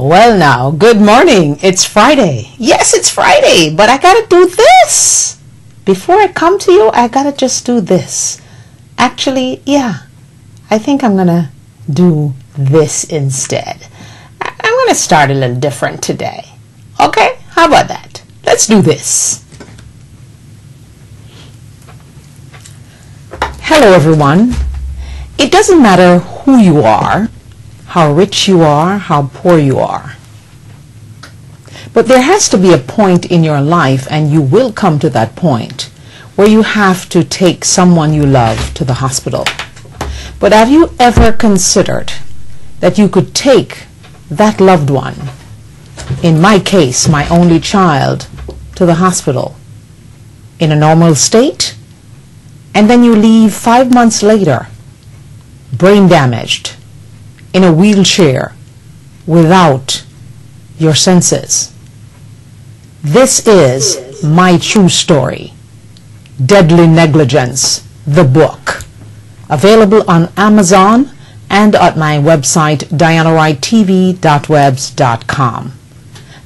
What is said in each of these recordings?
Well now, good morning. It's Friday. Yes, it's Friday, but I gotta do this. Before I come to you, I gotta just do this. Actually, yeah, I think I'm gonna do this instead. I'm gonna start a little different today. Okay, how about that? Let's do this. Hello everyone. It doesn't matter who you are, how rich you are, how poor you are. But there has to be a point in your life, and you will come to that point, where you have to take someone you love to the hospital. But have you ever considered that you could take that loved one, in my case, my only child, to the hospital in a normal state, and then you leave 5 months later, brain damaged, in a wheelchair, without your senses? This is my true story, Deadly Negligence, the book, available on Amazon and at my website, dianawrighttv.webs.com.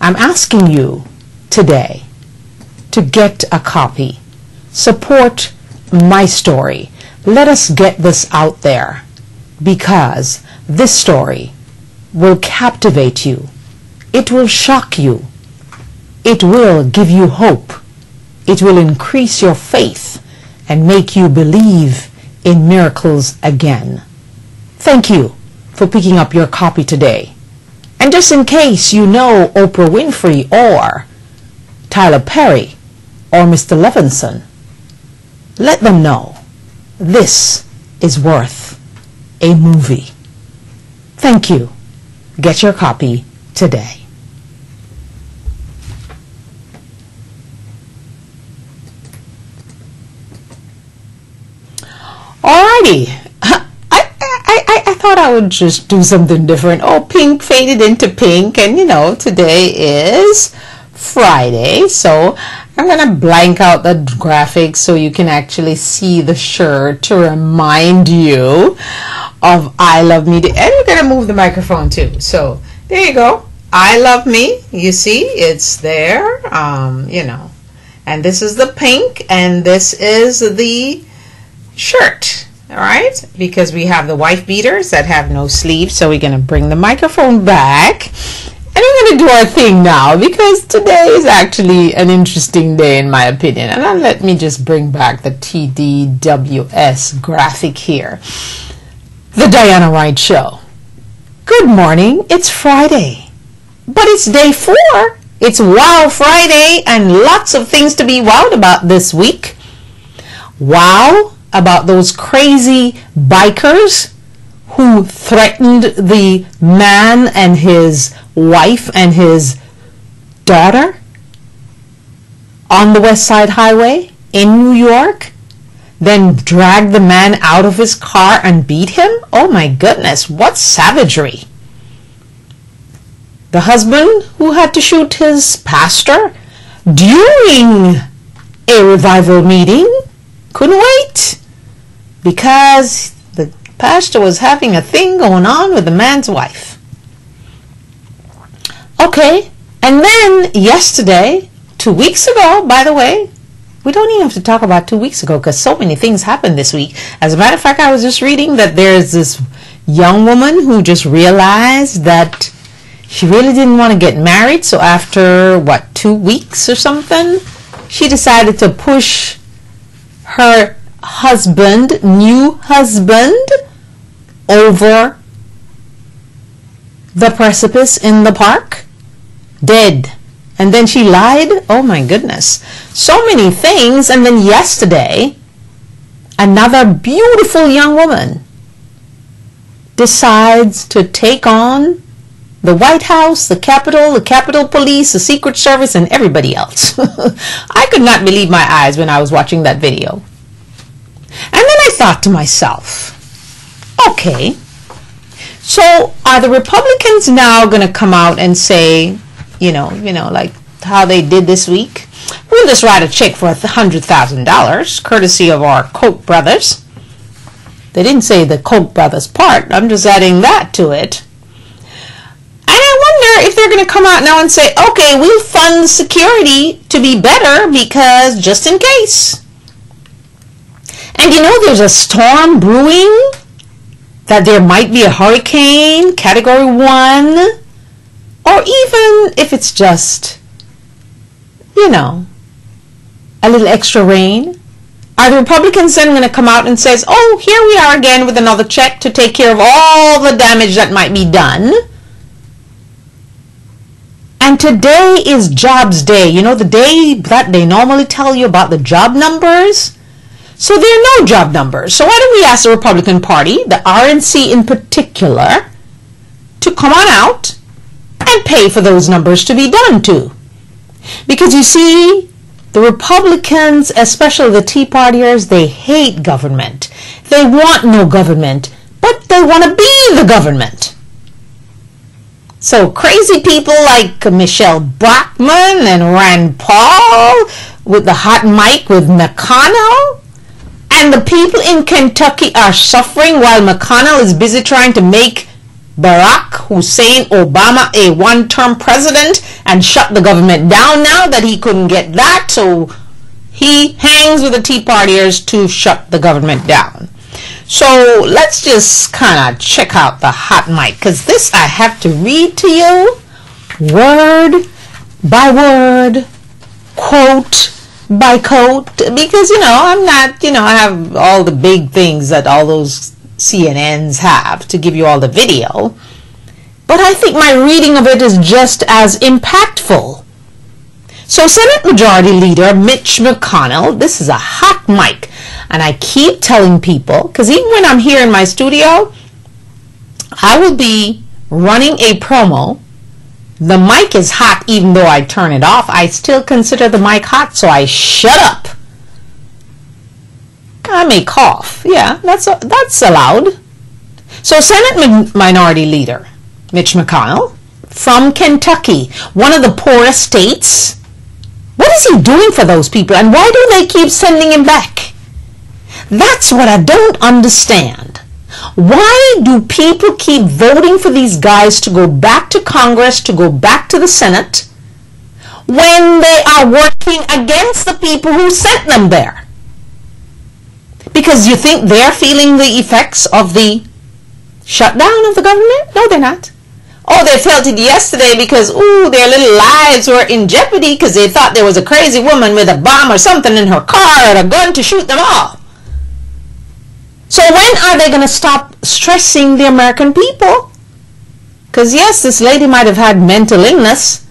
I'm asking you today to get a copy. Support my story. Let us get this out there, because this story will captivate you. It will shock you. It will give you hope. It will increase your faith and make you believe in miracles again. Thank you for picking up your copy today. And just in case you know Oprah Winfrey or Tyler Perry or Mr. Levinson, let them know this is worth a movie. Thank you. Get your copy today. Alrighty. I thought I would just do something different. Oh, pink faded into pink, and you know, today is Friday, so I'm gonna blank out the graphics so you can actually see the shirt to remind you of I Love Me. And we're gonna move the microphone too. So there you go. I Love Me. You see, it's there. You know, and this is the pink, and this is the shirt. All right, because we have the wife beaters that have no sleeves, so we're gonna bring the microphone back. And we're going to do our thing now, because today is actually an interesting day in my opinion. And then let me just bring back the TDWS graphic here. The Diana Wright Show. Good morning. It's Friday. But it's day 4. It's Wow Friday, and lots of things to be wowed about this week. Wow about those crazy bikers who threatened the man and his wife and his daughter on the West Side Highway in New York, then dragged the man out of his car and beat him. Oh my goodness, what savagery. The husband who had to shoot his pastor during a revival meeting couldn't wait because the pastor was having a thing going on with the man's wife. Okay, and then yesterday, 2 weeks ago, by the way, we don't even have to talk about 2 weeks ago because so many things happened this week. As a matter of fact, I was just reading that there's this young woman who just realized that she really didn't want to get married. So after, 2 weeks or something, she decided to push her new husband, over the precipice in the park, dead. And then she lied. Oh my goodness. So many things. And then yesterday, another beautiful young woman decides to take on the White House, the Capitol Police, the Secret Service, and everybody else. I could not believe my eyes when I was watching that video. And then I thought to myself, okay, so are the Republicans now going to come out and say, like how they did this week? We'll just write a check for $100,000, courtesy of our Koch brothers. They didn't say the Koch brothers part. I'm just adding that to it. And I wonder if they're going to come out now and say, okay, we'll fund security to be better because just in case. And there's a storm brewing, that there might be a hurricane, Category 1, or even if it's just, a little extra rain. Are the Republicans then going to come out and say, oh, here we are again with another check to take care of all the damage that might be done? And today is Jobs Day. The day that they normally tell you about the job numbers. So there are no job numbers. So why don't we ask the Republican Party, the RNC in particular, to come on out and pay for those numbers to be done too? Because you see, the Republicans, especially the Tea Partiers, they hate government. They want no government, but they want to be the government. So crazy people like Michelle Bachmann and Rand Paul with the hot mic with McConnell, and the people in Kentucky are suffering while McConnell is busy trying to make Barack Hussein Obama a one-term president and shut the government down now that he couldn't get that, so he hangs with the Tea Partiers to shut the government down. So let's just kind of check out the hot mic, because this I have to read to you word by word, quote by quote, because I'm not, I have all the big things that all those CNNs have to give you all the video, but I think my reading of it is just as impactful. So Senate Majority Leader Mitch McConnell, this is a hot mic, and I keep telling people, because even when I'm here in my studio, I will be running a promo. The mic is hot even though I turn it off. I still consider the mic hot, so I shut up. I may cough. Yeah, that's allowed. So Senate Minority Leader Mitch McConnell from Kentucky, one of the poorest states. What is he doing for those people, and why do they keep sending him back? That's what I don't understand. Why do people keep voting for these guys to go back to Congress, to go back to the Senate, when they are working against the people who sent them there? Because you think they're feeling the effects of the shutdown of the government? No, they're not. Oh, they felt it yesterday because, their little lives were in jeopardy because they thought there was a crazy woman with a bomb or something in her car or a gun to shoot them all. So when are they going to stop stressing the American people? Because yes, this lady might have had mental illness,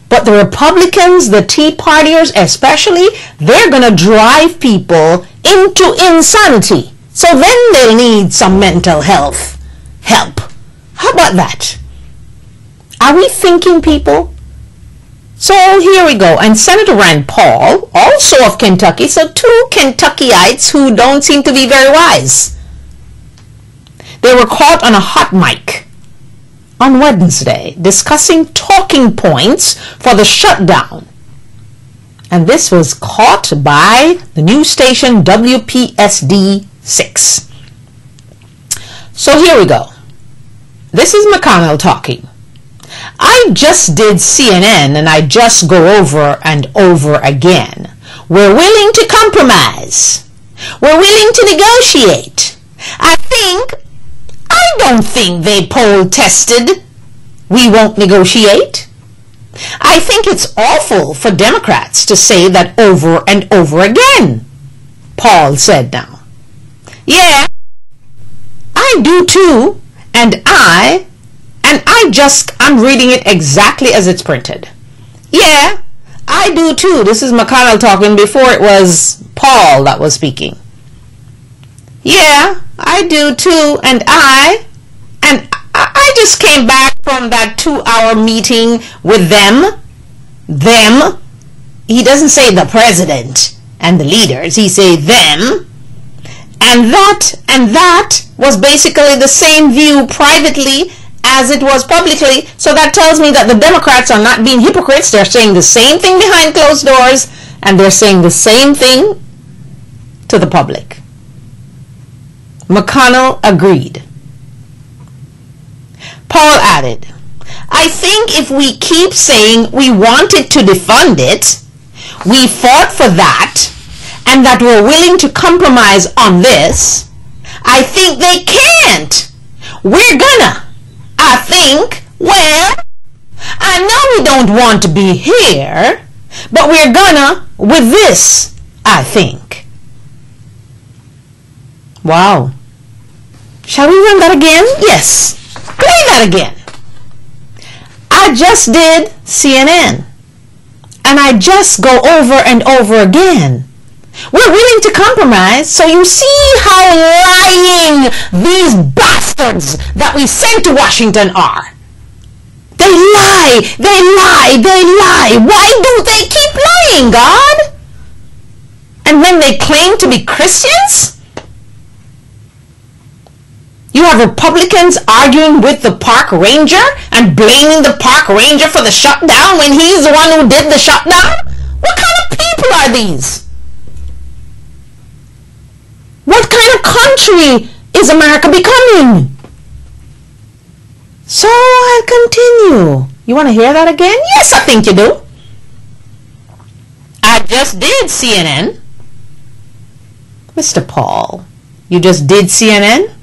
but the Republicans, the Tea Partiers especially, they're going to drive people into insanity. So then they'll need some mental health help. How about that? Are we thinking, people? So here we go. And Senator Rand Paul, also of Kentucky, so two Kentuckyites who don't seem to be very wise. They were caught on a hot mic on Wednesday discussing talking points for the shutdown. And this was caught by the news station WPSD 6. So here we go. This is McConnell talking. I just did CNN and I just go over and over again. We're willing to compromise. We're willing to negotiate. I don't think they poll tested we won't negotiate. I think it's awful for Democrats to say that over and over again, Paul said now. Yeah, I do too, and I'm reading it exactly as it's printed. Yeah, I do too. This is McConnell talking before it was Paul that was speaking. Yeah, I do too, and just came back from that 2-hour meeting with them. He doesn't say the president and the leaders. He say them. And that was basically the same view privately as it was publicly. So that tells me that the Democrats are not being hypocrites. They're saying the same thing behind closed doors, and they're saying the same thing to the public. McConnell agreed. Paul added, I think if we keep saying we wanted to defund it, we fought for that, and that we're willing to compromise on this, I think they can't. We're gonna. I think, well, I know we don't want to be here, but we're gonna with this, I think. Wow. Shall we run that again? Yes. Play that again. I just did CNN, and I just go over and over again. We're willing to compromise, so you see how lying these bastards that we sent to Washington are. They lie, they lie, they lie. Why do they keep lying, God? And when they claim to be Christians, you have Republicans arguing with the park ranger and blaming the park ranger for the shutdown when he's the one who did the shutdown? What kind of people are these? What kind of country is America becoming? So I'll continue. You want to hear that again? Yes, I think you do. I just did CNN. Mr. Paul, you just did CNN?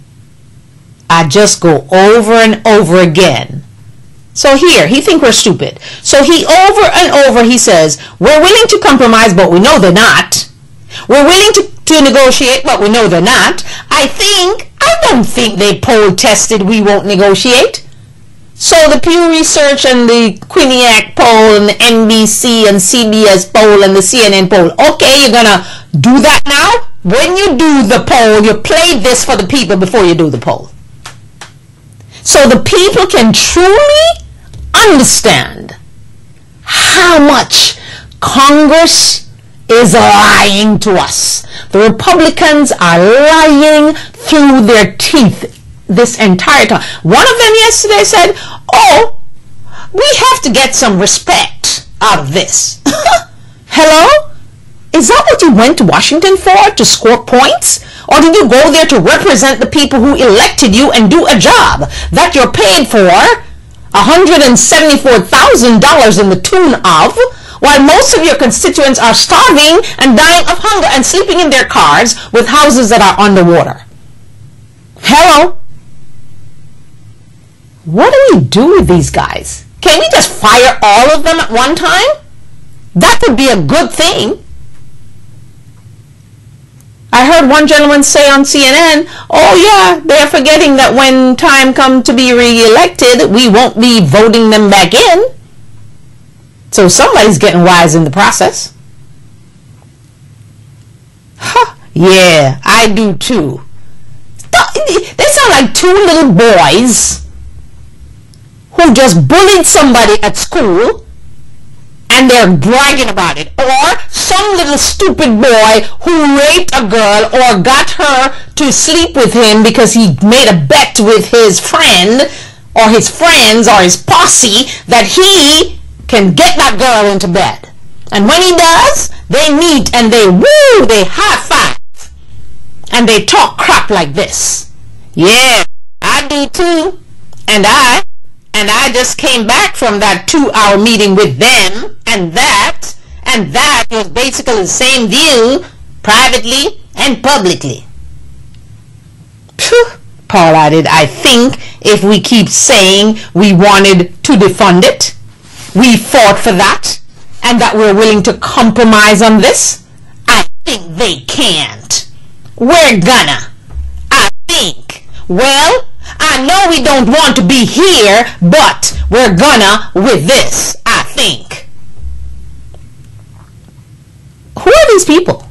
I just go over and over again. So here, he think we're stupid. So he over and over, he says, we're willing to compromise, but we know they're not. We're willing to negotiate, but we know they're not. I don't think they poll tested we won't negotiate. So the Pew Research and the Quinnipiac poll and the NBC and CBS poll and the CNN poll. Okay, you're gonna do that now? When you do the poll, you play this for the people before you do the poll. So the people can truly understand how much Congress is lying to us. The Republicans are lying through their teeth this entire time. One of them yesterday said, oh, we have to get some respect out of this. Hello? Is that what you went to Washington for? To score points? Or did you go there to represent the people who elected you and do a job that you're paid for $174,000 in the tune of, while most of your constituents are starving and dying of hunger and sleeping in their cars with houses that are underwater? Hello? What do we do with these guys? Can we just fire all of them at one time? That would be a good thing. I heard one gentleman say on CNN, oh yeah, they're forgetting that when time comes to be re-elected, we won't be voting them back in. So somebody's getting wise in the process. Huh, yeah, I do too. They sound like two little boys who just bullied somebody at school and they're bragging about it. Or some little stupid boy who raped a girl or got her to sleep with him because he made a bet with his friend or his friends or his posse that he can get that girl into bed. And when he does, they meet and they high five. And they talk crap like this. Yeah, I do too. And I just came back from that 2-hour meeting with them, and that was basically the same view, privately and publicly. Phew, Paul added, I think if we keep saying we wanted to defund it, we fought for that, and that we're willing to compromise on this, I think they can't. We're gonna. I think. Well, I know we don't want to be here, but we're gonna with this, I think. Who are these people?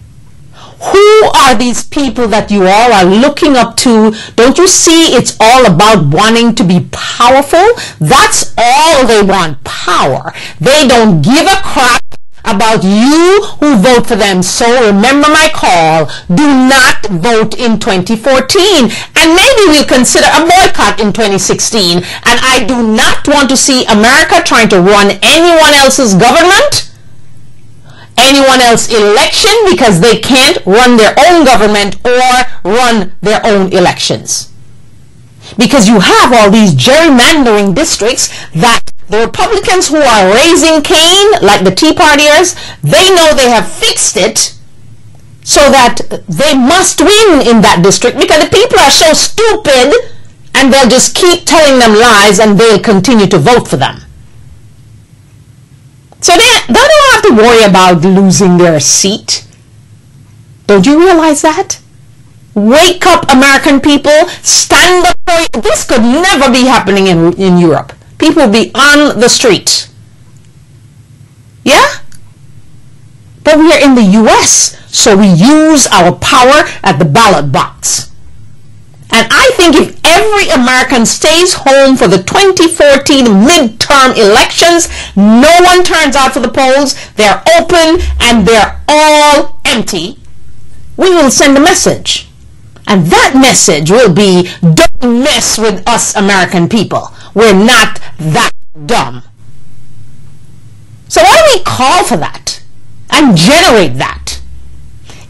Who are these people that you all are looking up to? Don't you see it's all about wanting to be powerful? That's all they want, power. They don't give a crap about you who vote for them. So remember my call. Do not vote in 2014. And maybe we'll consider a boycott in 2016. And I do not want to see America trying to run anyone else's government, anyone else's election, because they can't run their own government or run their own elections. Because you have all these gerrymandering districts that the Republicans who are raising Cain, like the Tea Partiers, they know they have fixed it so that they must win in that district, because the people are so stupid and they'll just keep telling them lies and they'll continue to vote for them. So they don't have to worry about losing their seat. Don't you realize that? Wake up, American people. Stand up for it. This could never be happening in Europe. People be on the street. Yeah? But we are in the US, so we use our power at the ballot box. And I think if every American stays home for the 2014 midterm elections, no one turns out for the polls, they're open and they're all empty, we will send a message. And that message will be, don't mess with us American people. We're not that dumb. So why don't we call for that and generate that?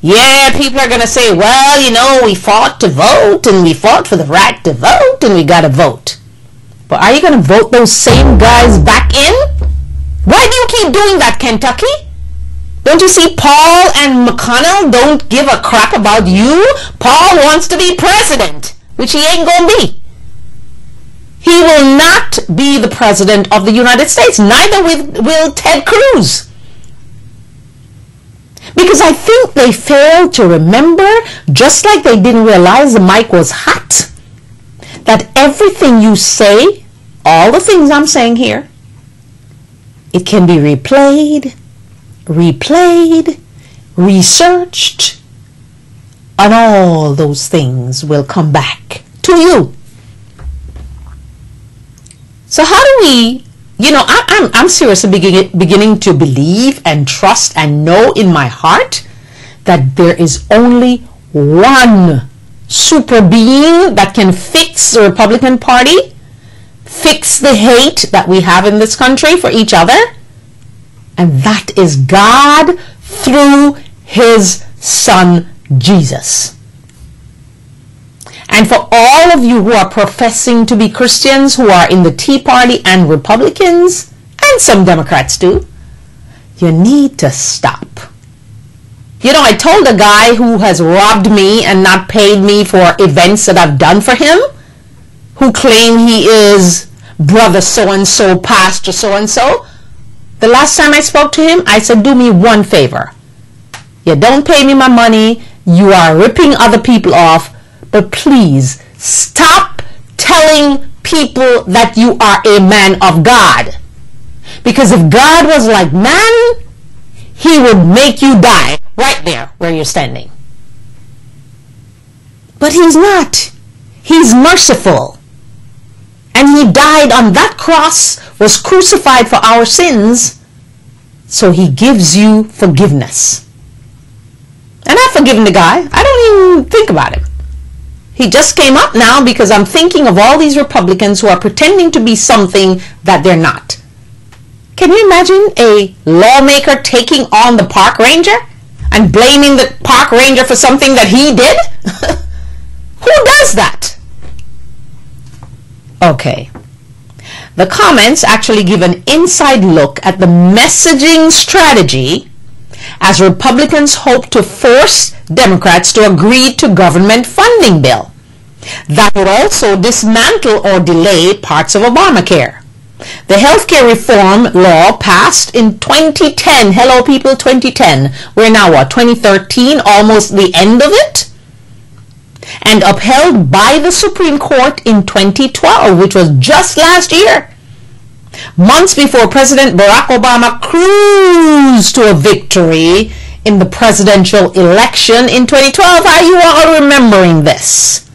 Yeah, people are going to say, well, you know, we fought to vote and we fought for the right to vote and we got to vote. But are you going to vote those same guys back in? Why do you keep doing that, Kentucky? Don't you see Paul and McConnell don't give a crap about you? Paul wants to be president, which he ain't going to be. He will not be the president of the United States. Neither will Ted Cruz. Because I think they failed to remember, just like they didn't realize the mic was hot, that everything you say, all the things I'm saying here, it can be replayed, researched, and all those things will come back to you. So how do we, you know, I'm seriously beginning to believe and trust and know in my heart that there is only one super being that can fix the Republican Party, fix the hate that we have in this country for each other, and that is God through His Son, Jesus. And for all of you who are professing to be Christians, who are in the Tea Party and Republicans, and some Democrats too, you need to stop. You know, I told a guy who has robbed me and not paid me for events that I've done for him, who claim he is brother so-and-so, pastor so-and-so. The last time I spoke to him, I said, do me one favor. You don't pay me my money. You are ripping other people off. But please stop telling people that you are a man of God. Because if God was like man, He would make you die right there where you're standing. But He's not. He's merciful. And He died on that cross, was crucified for our sins, so He gives you forgiveness. And I've forgiven the guy. I don't even think about him. He just came up now because I'm thinking of all these Republicans who are pretending to be something that they're not. Can you imagine a lawmaker taking on the park ranger and blaming the park ranger for something that he did? Who does that? Okay. The comments actually give an inside look at the messaging strategy as Republicans hope to force Democrats to agree to government funding bill that would also dismantle or delay parts of Obamacare. The healthcare reform law passed in 2010. Hello people, 2010. We're now what, 2013, almost the end of it? And upheld by the Supreme Court in 2012, which was just last year. Months before President Barack Obama cruised to a victory in the presidential election in 2012. Are you all remembering this?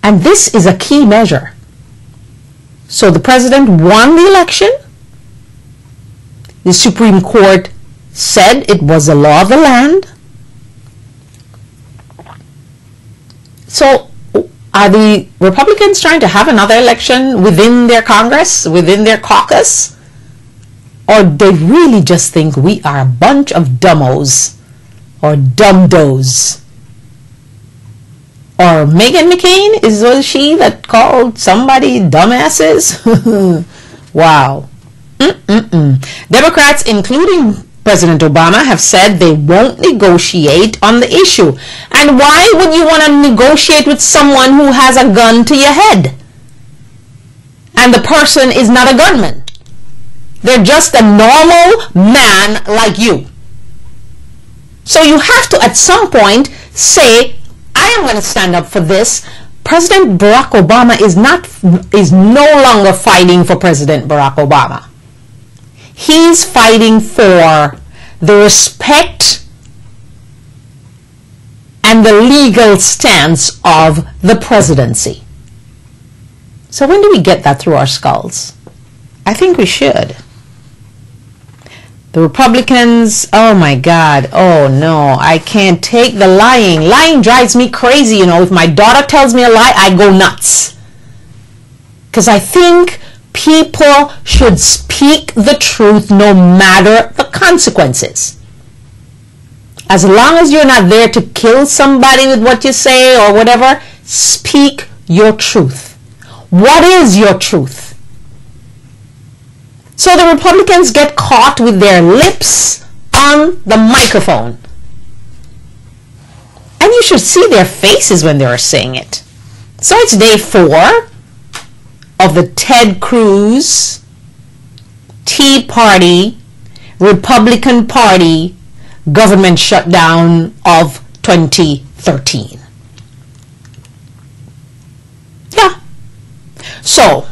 And this is a key measure. So the president won the election. The Supreme Court said it was the law of the land. So are the Republicans trying to have another election within their Congress, within their caucus? Or they really just think we are a bunch of dumbos or dumdos? Or Meghan McCain, was she that called somebody dumbasses? Wow. Democrats, including President Obama, have said they won't negotiate on the issue. And why would you want to negotiate with someone who has a gun to your head? And the person is not a gunman. They're just a normal man like you. So you have to at some point say, I am going to stand up for this. President Barack Obama is no longer fighting for President Barack Obama. He's fighting for the respect and the legal stance of the presidency. So when do we get that through our skulls? I think we should. The Republicans, oh my God, oh no, I can't take the lying. Lying drives me crazy, you know. If my daughter tells me a lie, I go nuts. Because I think people should speak the truth no matter the consequences. As long as you're not there to kill somebody with what you say or whatever, speak your truth. What is your truth? So the Republicans get caught with their lips on the microphone. And you should see their faces when they're saying it. So it's day 4 of the Ted Cruz Tea Party, Republican Party government shutdown of 2013. Yeah. So,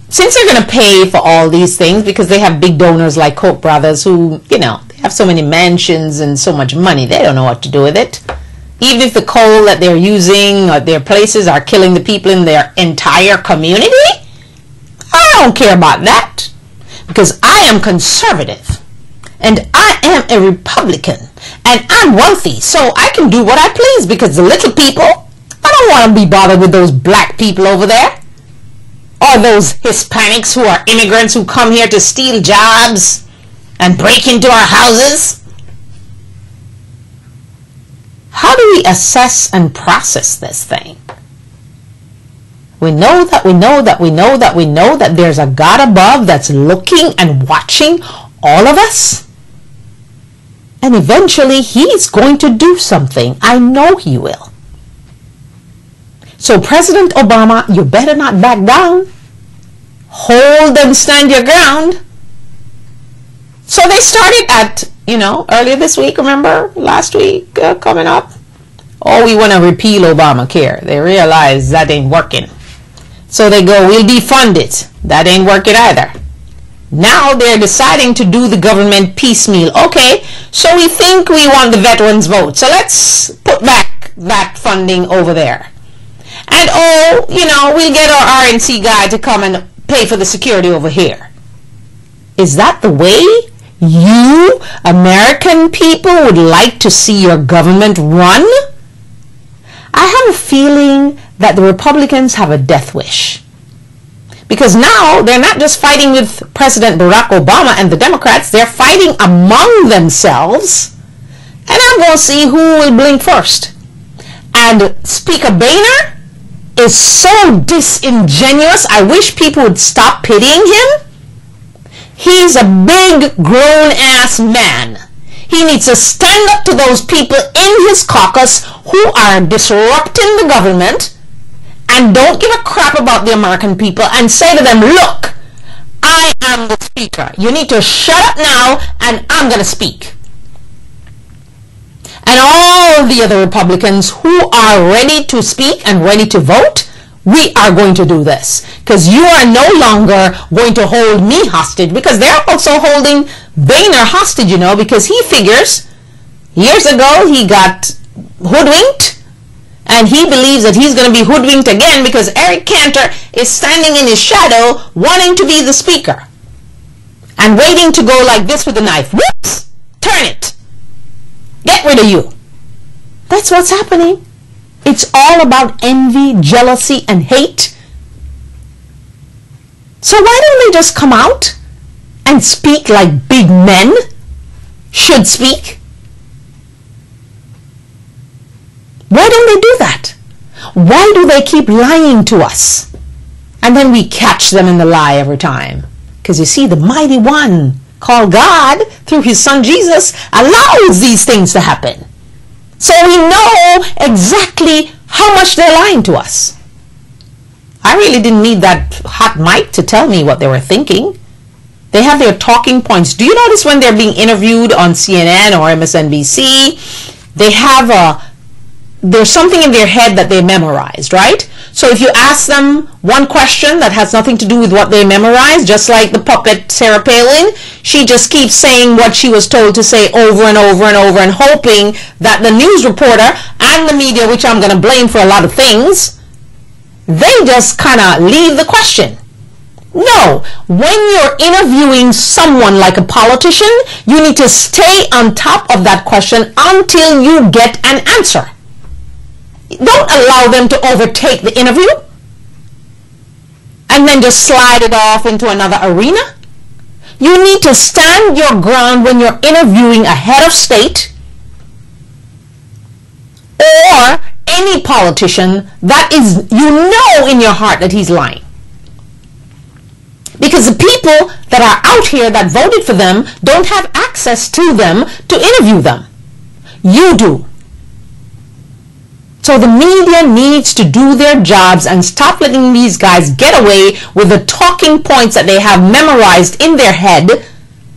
since they're going to pay for all these things because they have big donors like Koch brothers who, you know, they have so many mansions and so much money, they don't know what to do with it. Even if the coal that they're using or their places are killing the people in their entire community, I don't care about that because I am conservative and I am a Republican and I'm wealthy, so I can do what I please because the little people, I don't want to be bothered with those black people over there. Or those Hispanics who are immigrants who come here to steal jobs and break into our houses. How do we assess and process this thing? We know that there's a God above that's looking and watching all of us. And eventually he's going to do something. I know he will. So President Obama, you better not back down. Hold and stand your ground. So they started at, earlier this week, remember? Last week, coming up. Oh, we want to repeal Obamacare. They realize that ain't working. So they go, we'll defund it. That ain't working either. Now they're deciding to do the government piecemeal. Okay, so we think we want the veterans' vote. So let's put back that funding over there. And we'll get our RNC guy to come and pay for the security over here. Is that the way you, American people, would like to see your government run? I have a feeling that the Republicans have a death wish. Because now they're not just fighting with President Barack Obama and the Democrats, they're fighting among themselves. And I'm going to see who will blink first. And Speaker Boehner is so disingenuous. I wish people would stop pitying him. He's a big grown-ass man. He needs to stand up to those people in his caucus who are disrupting the government and don't give a crap about the American people and say to them, look, I am the speaker. You need to shut up now and I'm going to speak. And all the other Republicans who are ready to speak and ready to vote we are going to do this, because you are no longer going to hold me hostage, because they're also holding Boehner hostage, you know, because he figures years ago he got hoodwinked, and he believes that he's going to be hoodwinked again because Eric Cantor is standing in his shadow wanting to be the speaker and waiting to go like this with a knife. Whoops! Turn it! Get rid of you. That's what's happening. It's all about envy, jealousy, and hate. So why don't they just come out and speak like big men should speak? Why don't they do that? Why do they keep lying to us? And then we catch them in the lie every time. Because you see, the mighty one called God through his son Jesus allows these things to happen. So we know exactly how much they're lying to us. I really didn't need that hot mic to tell me what they were thinking. They have their talking points. Do you notice when they're being interviewed on CNN or MSNBC, they have there's something in their head that they memorized, right? So if you ask them one question that has nothing to do with what they memorized, just like the puppet Sarah Palin, she just keeps saying what she was told to say over and over and over, and hoping that the news reporter and the media, which I'm going to blame for a lot of things, they just kind of leave the question. No, when you're interviewing someone like a politician, you need to stay on top of that question until you get an answer. Don't allow them to overtake the interview and then just slide it off into another arena. You need to stand your ground when you're interviewing a head of state or any politician that is, you know in your heart that he's lying. Because the people that are out here that voted for them don't have access to them to interview them. You do. So the media needs to do their jobs and stop letting these guys get away with the talking points that they have memorized in their head,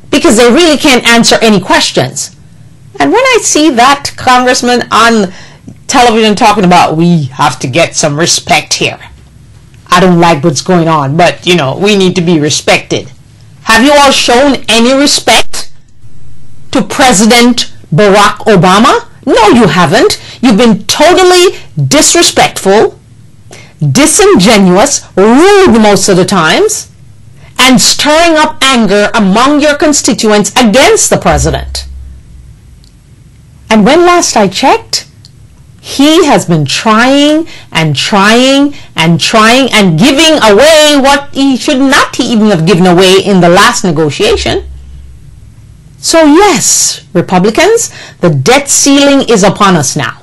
because they really can't answer any questions. And when I see that congressman on television talking about, we have to get some respect here, I don't like what's going on, but you know, we need to be respected. Have you all shown any respect to President Barack Obama? No, you haven't. You've been totally disrespectful, disingenuous, rude most of the times, and stirring up anger among your constituents against the president. And when last I checked, he has been trying and trying and trying and giving away what he should not even have given away in the last negotiation. So yes, Republicans, the debt ceiling is upon us now.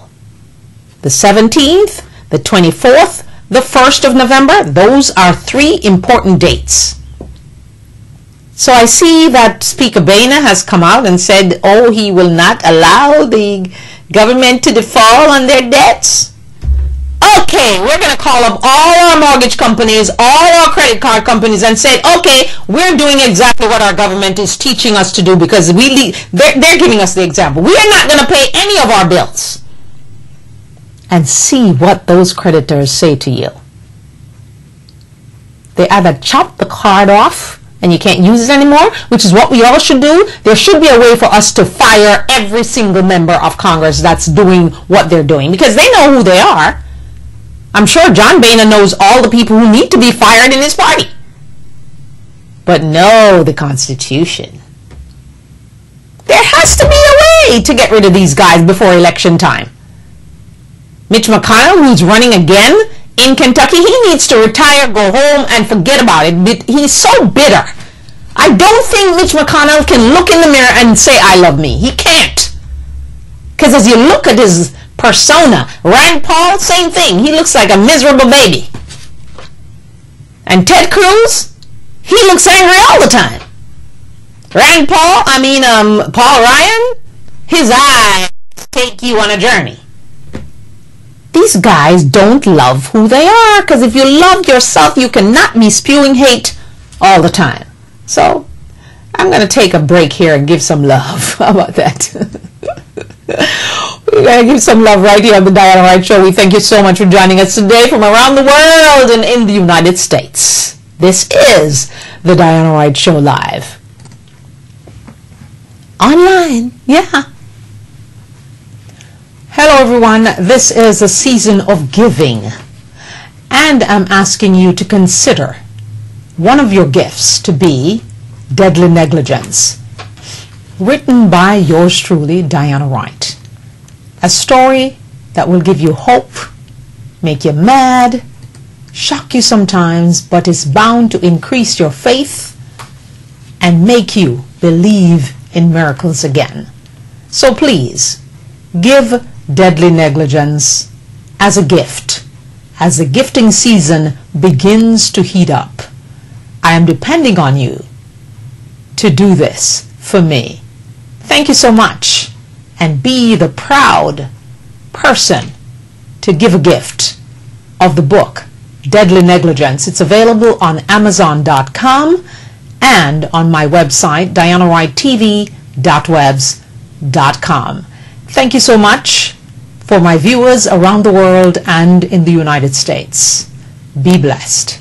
The 17th, the 24th, the 1st of November, those are 3 important dates. So I see that Speaker Boehner has come out and said, oh, he will not allow the government to default on their debts. Okay, we're going to call up all our mortgage companies, all our credit card companies, and say, okay, we're doing exactly what our government is teaching us to do, because they're giving us the example. We are not going to pay any of our bills. And see what those creditors say to you. They either chop the card off and you can't use it anymore, which is what we all should do. There should be a way for us to fire every single member of Congress that's doing what they're doing, because they know who they are. I'm sure John Boehner knows all the people who need to be fired in his party. But no, the Constitution. There has to be a way to get rid of these guys before election time. Mitch McConnell, who's running again in Kentucky, he needs to retire, go home, and forget about it. He's so bitter. I don't think Mitch McConnell can look in the mirror and say, I love me. He can't. Because as you look at his persona, Rand Paul, same thing. He looks like a miserable baby. And Ted Cruz, he looks angry all the time. Paul Ryan, his eyes take you on a journey. These guys don't love who they are, because if you love yourself, you cannot be spewing hate all the time. So I'm going to take a break here and give some love. How about that? We're going to give some love right here on the Diana Wright Show. We thank you so much for joining us today from around the world and in the United States. This is the Diana Wright Show live. Online, yeah. Hello everyone, this is a season of giving. And I'm asking you to consider one of your gifts to be Deadly Negligence. Written by yours truly, Diana Wright. A story that will give you hope, make you mad, shock you sometimes, but is bound to increase your faith and make you believe in miracles again. So please, give Deadly Negligence as a gift, as the gifting season begins to heat up. I am depending on you to do this for me. Thank you so much, and be the proud person to give a gift of the book Deadly Negligence. It's available on Amazon.com and on my website DianaWrightTV.webs.com. Thank you so much for my viewers around the world and in the United States. Be blessed.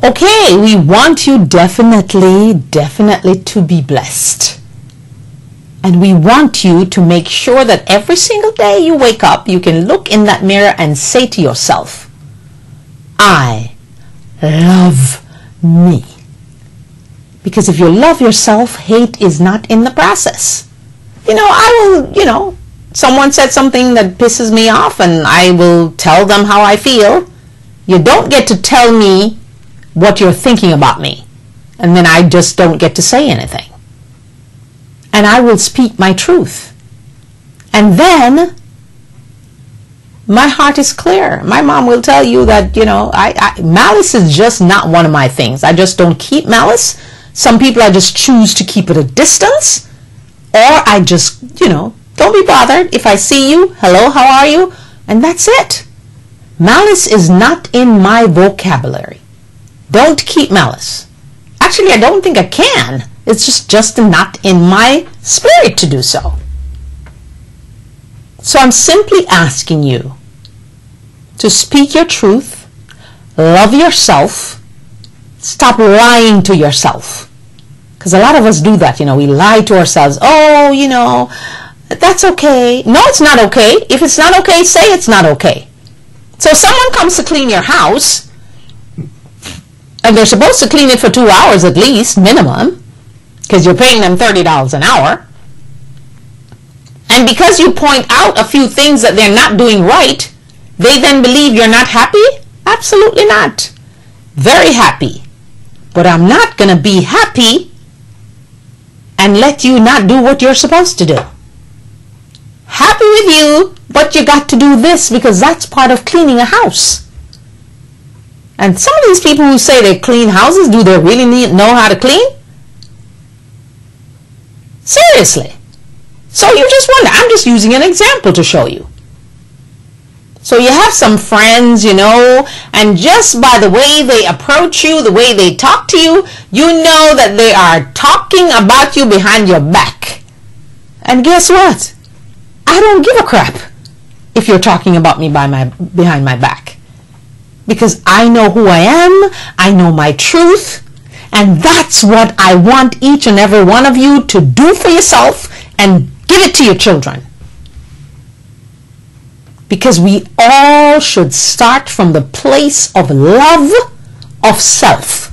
Okay, we want you definitely to be blessed. And we want you to make sure that every single day you wake up, you can look in that mirror and say to yourself, I love me. Because if you love yourself, hate is not in the process. Someone said something that pisses me off and I will tell them how I feel. You don't get to tell me what you're thinking about me, and then I just don't get to say anything. And I will speak my truth. And then my heart is clear. My mom will tell you that, malice is just not one of my things. I just don't keep malice. Some people I just choose to keep at a distance, or I just, don't be bothered. If I see you, hello, how are you? And that's it. Malice is not in my vocabulary. Don't keep malice. Actually, I don't think I can. It's just not in my spirit to do so. So I'm simply asking you to speak your truth, love yourself, stop lying to yourself. Because a lot of us do that, we lie to ourselves. Oh, that's okay. No, it's not okay. If it's not okay, say it's not okay. So someone comes to clean your house, and they're supposed to clean it for 2 hours at least, minimum, because you're paying them $30 an hour. And because you point out a few things that they're not doing right, they then believe you're not happy? Absolutely not. Very happy. But I'm not going to be happy and let you not do what you're supposed to do. Happy with you, but you got to do this because that's part of cleaning a house. And some of these people who say they clean houses, do they really know how to clean? Seriously. So you just wonder. I'm just using an example to show you. So you have some friends, and just by the way they approach you, the way they talk to you, you know that they are talking about you behind your back. And guess what? I don't give a crap if you're talking about me behind my back. Because I know who I am, I know my truth, and that's what I want each and every one of you to do for yourself and give it to your children. Because we all should start from the place of love of self.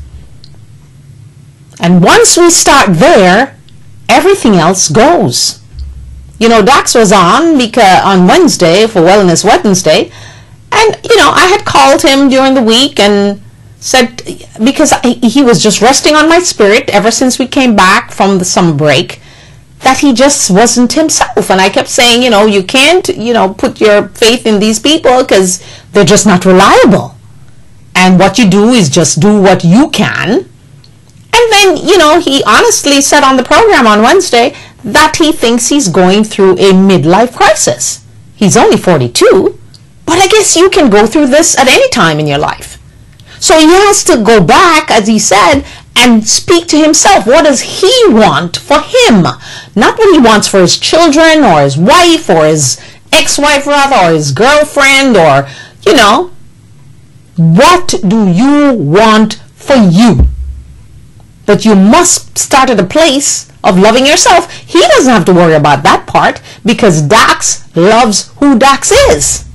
And once we start there, everything else goes. Dax was on Wednesday for Wellness Wednesday, and I had called him during the week and said, because he was just resting on my spirit ever since we came back from the summer break, that he just wasn't himself. And I kept saying, you can't, put your faith in these people because they're just not reliable. And what you do is just do what you can. And then, he honestly said on the program on Wednesday that he thinks he's going through a midlife crisis. He's only 42, but I guess you can go through this at any time in your life. So he has to go back, as he said, and speak to himself. What does he want for him? Not what he wants for his children or his wife or his ex-wife rather, or his girlfriend, or, you know, what do you want for you? But you must start at a place of loving yourself. He doesn't have to worry about that part because Dax loves who Dax is.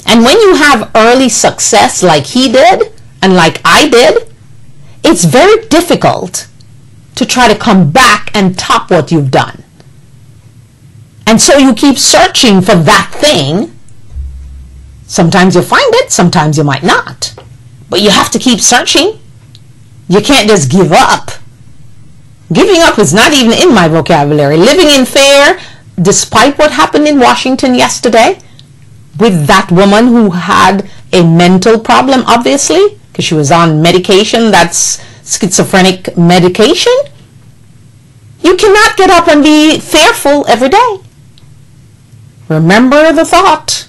And when you have early success like he did and like I did, it's very difficult to try to come back and top what you've done. And so you keep searching for that thing. Sometimes you'll find it, sometimes you might not. But you have to keep searching. You can't just give up. Giving up is not even in my vocabulary. Living in fear, despite what happened in Washington yesterday, with that woman who had a mental problem, obviously, because she was on medication, that's schizophrenic medication. You cannot get up and be fearful every day. Remember the thought.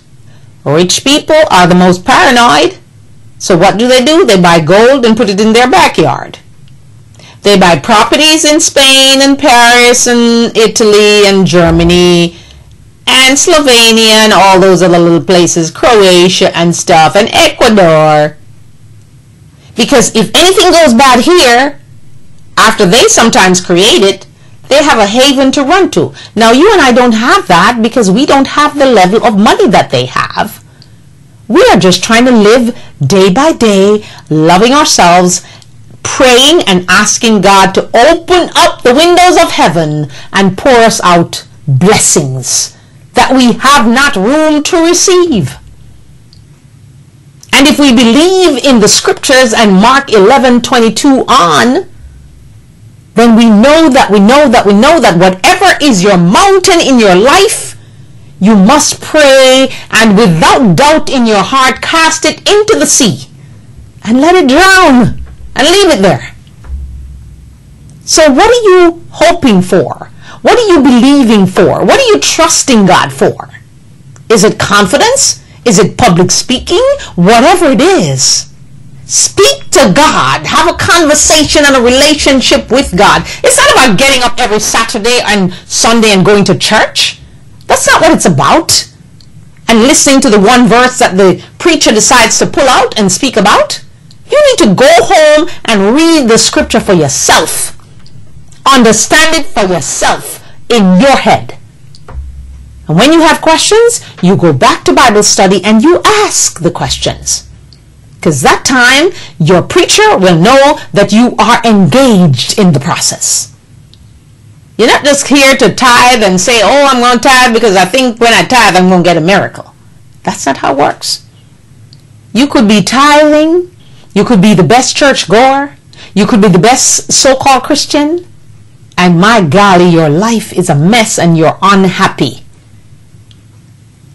Rich people are the most paranoid. So what do? They buy gold and put it in their backyard. They buy properties in Spain and Paris and Italy and Germany and Slovenia and all those other little places, Croatia and stuff, and Ecuador. Because if anything goes bad here, after they sometimes create it, they have a haven to run to. Now you and I don't have that because we don't have the level of money that they have. We are just trying to live day by day, loving ourselves, praying and asking God to open up the windows of heaven and pour us out blessings that we have not room to receive. And if we believe in the scriptures and Mark 11:22 on, then we know that whatever is your mountain in your life, you must pray and without doubt in your heart cast it into the sea and let it drown and leave it there. So what are you hoping for? What are you believing for? What are you trusting God for? Is it confidence? Is it public speaking? Whatever it is, speak to God. Have a conversation and a relationship with God. It's not about getting up every Saturday and Sunday and going to church. That's not what it's about. And listening to the one verse that the preacher decides to pull out and speak about. You need to go home and read the scripture for yourself. Understand it for yourself in your head. And when you have questions, you go back to Bible study and you ask the questions. Because that time, your preacher will know that you are engaged in the process. You're not just here to tithe and say, oh, I'm going to tithe because I think when I tithe, I'm going to get a miracle. That's not how it works. You could be tithing. You could be the best church goer. You could be the best so-called Christian. And my golly, your life is a mess and you're unhappy.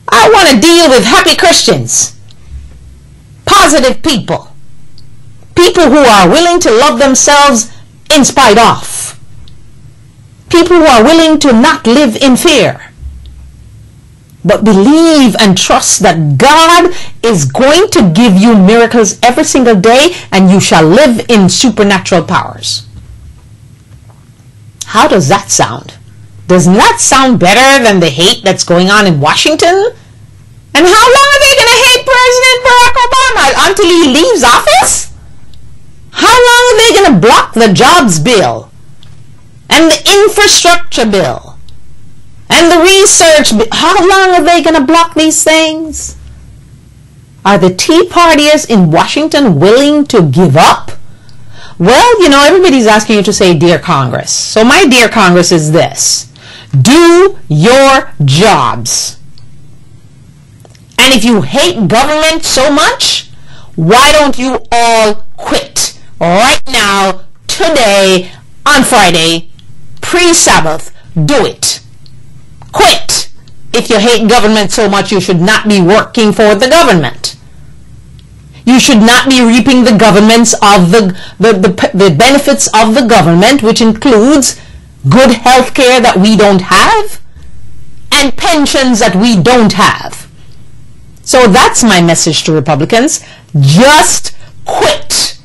I want to deal with happy Christians. Positive people. People who are willing to love themselves in spite of. People who are willing to not live in fear. But believe and trust that God is going to give you miracles every single day and you shall live in supernatural powers. How does that sound? Doesn't that sound better than the hate that's going on in Washington? And how long are they going to hate President Barack Obama? Until he leaves office? How long are they going to block the jobs bill? And the infrastructure bill? And the research bill? How long are they going to block these things? Are the Tea Partiers in Washington willing to give up? Well, you know, everybody's asking you to say, Dear Congress. So my Dear Congress is this. Do your jobs. And if you hate government so much, why don't you all quit right now, today, on Friday, pre-Sabbath? Do it. Quit. If you hate government so much, you should not be working for the government. You should not be reaping the governments of the benefits of the government, which includes good health care that we don't have and pensions that we don't have. So that's my message to Republicans. Just quit.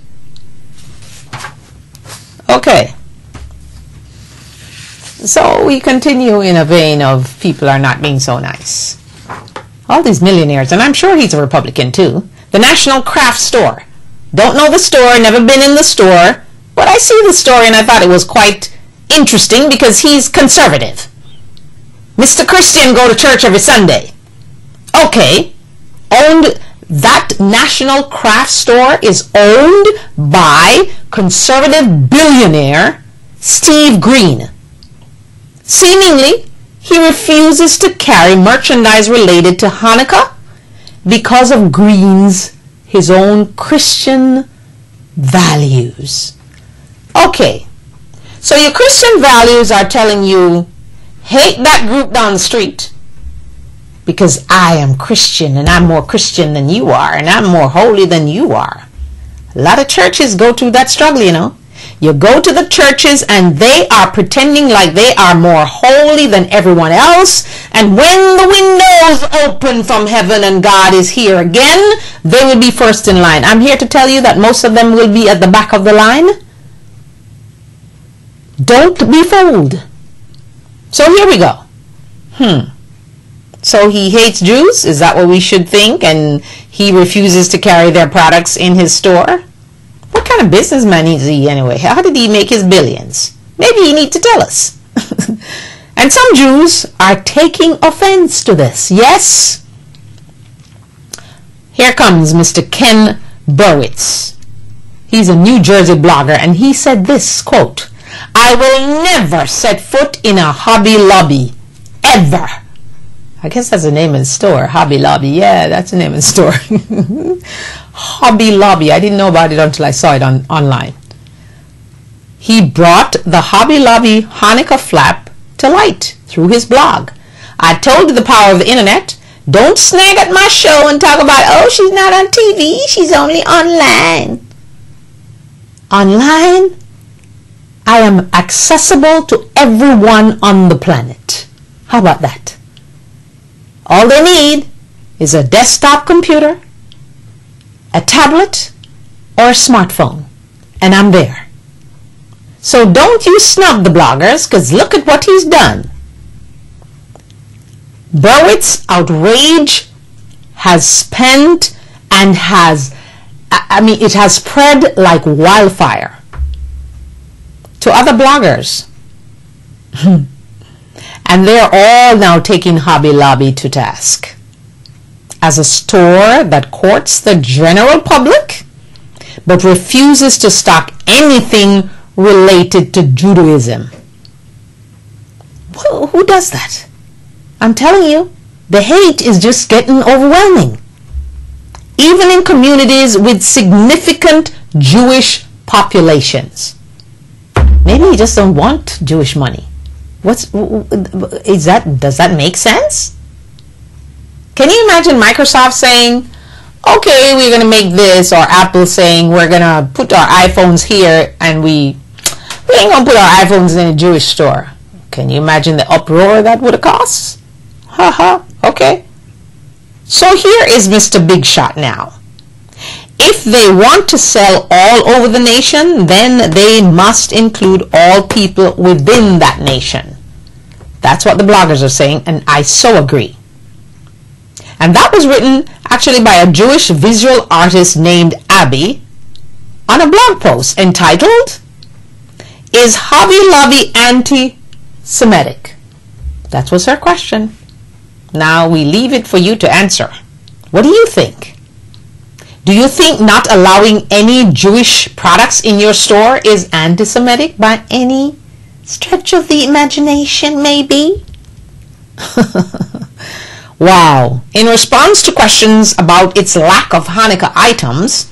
Okay. So we continue in a vein of people are not being so nice. All these millionaires, and I'm sure he's a Republican too. The National Craft Store. Don't know the store, never been in the store, but I see the story and I thought it was quite interesting because he's conservative. Mr. Christian go to church every Sunday. Okay. That National Craft Store is owned by conservative billionaire Steve Green. Seemingly, he refuses to carry merchandise related to Hanukkah because of Green's, his own Christian values. Okay, so your Christian values are telling you, hate that group down the street because I am Christian and I'm more Christian than you are and I'm more holy than you are. A lot of churches go through that struggle, you know. You go to the churches and they are pretending like they are more holy than everyone else. And when the windows open from heaven and God is here again, they will be first in line. I'm here to tell you that most of them will be at the back of the line. Don't be fooled. So here we go. So he hates Jews? Is that what we should think? And he refuses to carry their products in his store? What kind of businessman is he anyway? How did he make his billions? Maybe you need to tell us. And some Jews are taking offense to this. Yes? Here comes Mr. Ken Berwitz. He's a New Jersey blogger, and he said this, quote, "I will never set foot in a Hobby Lobby, ever." I guess that's the name of the store, Hobby Lobby. Yeah, that's the name of the store. Hobby Lobby. I didn't know about it until I saw it online. He brought the Hobby Lobby Hanukkah flap to light through his blog. I told you the power of the internet. Don't snag at my show and talk about, oh, she's not on TV, she's only online. Online? I am accessible to everyone on the planet. How about that? All they need is a desktop computer, a tablet, or a smartphone, and I'm there. So don't you snub the bloggers, because look at what he's done. Berwitz's outrage has spent and it has spread like wildfire to other bloggers. And they're all now taking Hobby Lobby to task as a store that courts the general public but refuses to stock anything related to Judaism. Who does that? I'm telling you, the hate is just getting overwhelming. Even in communities with significant Jewish populations. Maybe you just don't want Jewish money. Does that make sense? Can you imagine Microsoft saying, okay, we're going to make this, or Apple saying we're going to put our iPhones here and we ain't going to put our iPhones in a Jewish store. Can you imagine the uproar that would have cost? Haha, okay. So here is Mr. Big Shot now. If they want to sell all over the nation, then they must include all people within that nation. That's what the bloggers are saying, and I so agree. And that was written actually by a Jewish visual artist named Abby on a blog post entitled, "Is Hobby Lobby anti-Semitic?" That was her question. Now we leave it for you to answer. What do you think? Do you think not allowing any Jewish products in your store is anti-Semitic by any stretch of the imagination, maybe? Wow. In response to questions about its lack of Hanukkah items,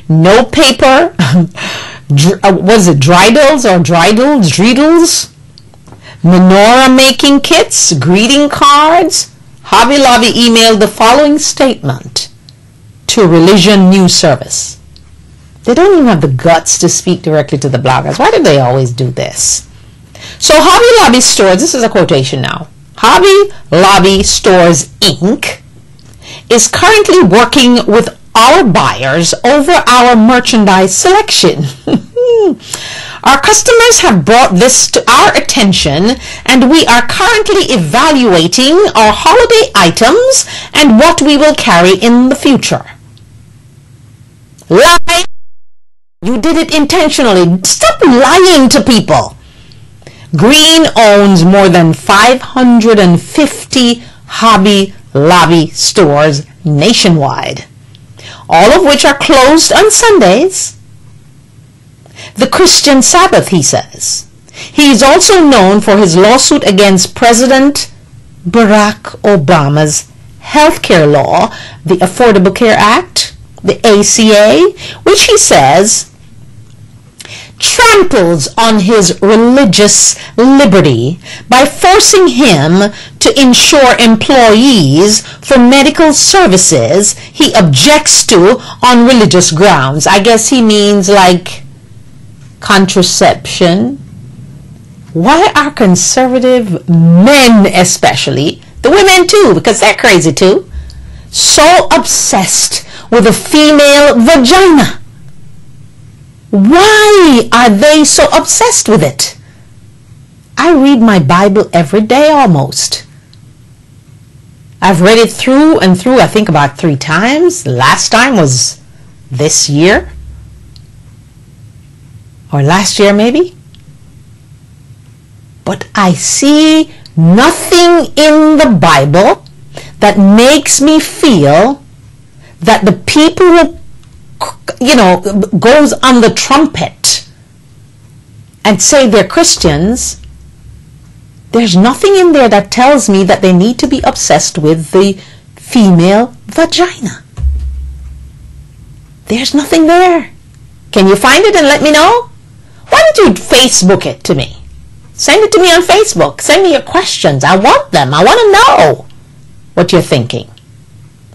no paper, was it dreidels, menorah making kits, greeting cards, Hobby Lobby emailed the following statement to Religion News Service. They don't even have the guts to speak directly to the bloggers. Why do they always do this? So Hobby Lobby Stores, this is a quotation now, Hobby Lobby Stores Inc. is currently working with our buyers over our merchandise selection. Our customers have brought this to our attention, and we are currently evaluating our holiday items and what we will carry in the future. Lie! You did it intentionally. Stop lying to people. Green owns more than 550 Hobby Lobby stores nationwide, all of which are closed on Sundays. The Christian Sabbath, he says. He is also known for his lawsuit against President Barack Obama's health care law, the Affordable Care Act, the ACA, which he says tramples on his religious liberty by forcing him to insure employees for medical services he objects to on religious grounds. I guess he means like contraception. Why are conservative men, especially, the women too, because they're crazy too, so obsessed with a female vagina? Why are they so obsessed with it? I read my Bible every day almost. I've read it through and through, I think about 3 times. The last time was this year. Or last year maybe. But I see nothing in the Bible that makes me feel that the people who, goes on the trumpet and say they're Christians, there's nothing in there that tells me that they need to be obsessed with the female vagina. There's nothing there. Can you find it and let me know? Why don't you Facebook it to me? Send it to me on Facebook. Send me your questions. I want them. I want to know what you're thinking.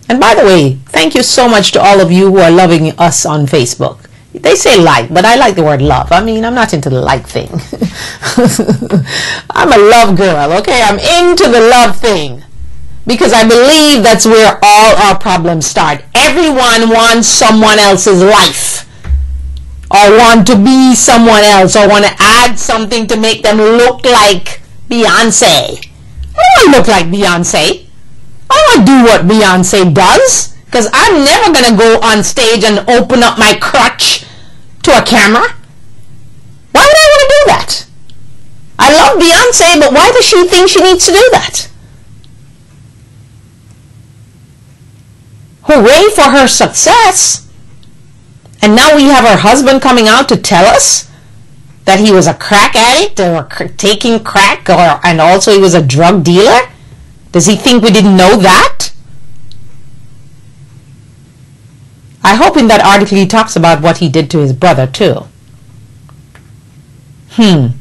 And by the way, thank you so much to all of you who are loving us on Facebook. They say like, but I like the word love. I mean, I'm not into the like thing. I'm a love girl, okay? I'm into the love thing. Because I believe that's where all our problems start. Everyone wants someone else's life. Or want to be someone else. Or want to add something to make them look like Beyonce. I don't want to look like Beyonce. I don't want to do what Beyonce does. Because I'm never going to go on stage and open up my crotch to a camera. Why would I want to do that? I love Beyonce, but why does she think she needs to do that? Hooray for her success. And now we have her husband coming out to tell us that he was a crack addict or taking crack, and also he was a drug dealer. Does he think we didn't know that? I hope in that article he talks about what he did to his brother too. Many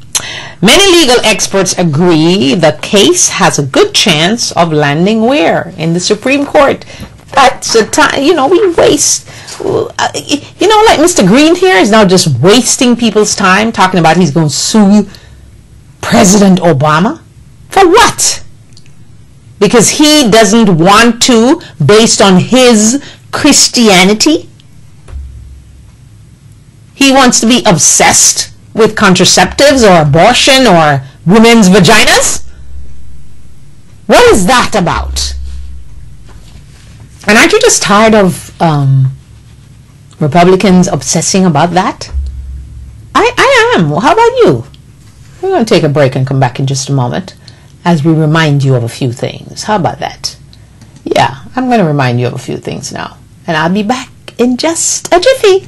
legal experts agree the case has a good chance of landing where? In the Supreme Court. That's a time, we waste, like Mr. Green here is now just wasting people's time talking about he's going to sue President Obama. For what? Because he doesn't want to, based on his Christianity. He wants to be obsessed with contraceptives or abortion or women's vaginas. What is that about? And aren't you just tired of Republicans obsessing about that? I am. Well, how about you? We're going to take a break and come back in just a moment as we remind you of a few things. How about that? Yeah, I'm going to remind you of a few things now. And I'll be back in just a jiffy.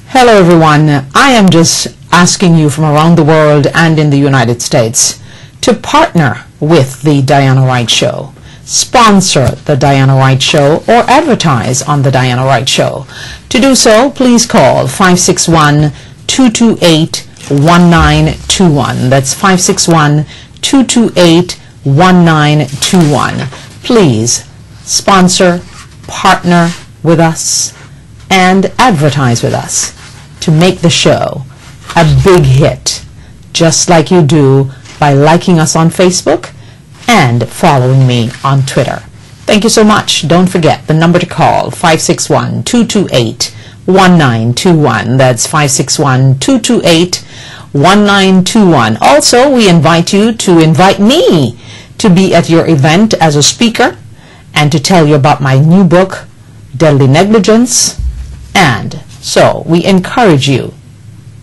Hello, everyone. I am just asking you from around the world and in the United States to partner with the Diana Wright Show, sponsor the Diana Wright Show, or advertise on the Diana Wright Show. To do so, please call 561-228-1921. That's 561-228-1921. Please sponsor, partner with us, and advertise with us to make the show a big hit, just like you do by liking us on Facebook and following me on Twitter. Thank you so much. Don't forget the number to call, 561-228-1921. 1921. That's 561-228-1921. Also, we invite you to invite me to be at your event as a speaker and to tell you about my new book, Deadly Negligence. And so we encourage you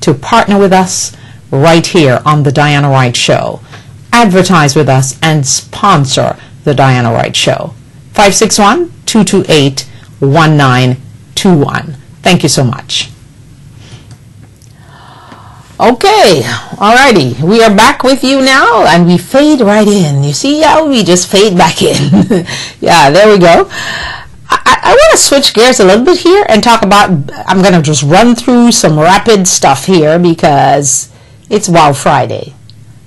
to partner with us right here on the Diana Wright Show. Advertise with us and sponsor the Diana Wright Show. 561-228-1921. Thank you so much. Okay, alrighty, we are back with you now, and we fade right in. You see how we just fade back in? Yeah, there we go. I want to switch gears a little bit here and talk about, I'm going to just run through some rapid stuff here because it's Wow Friday.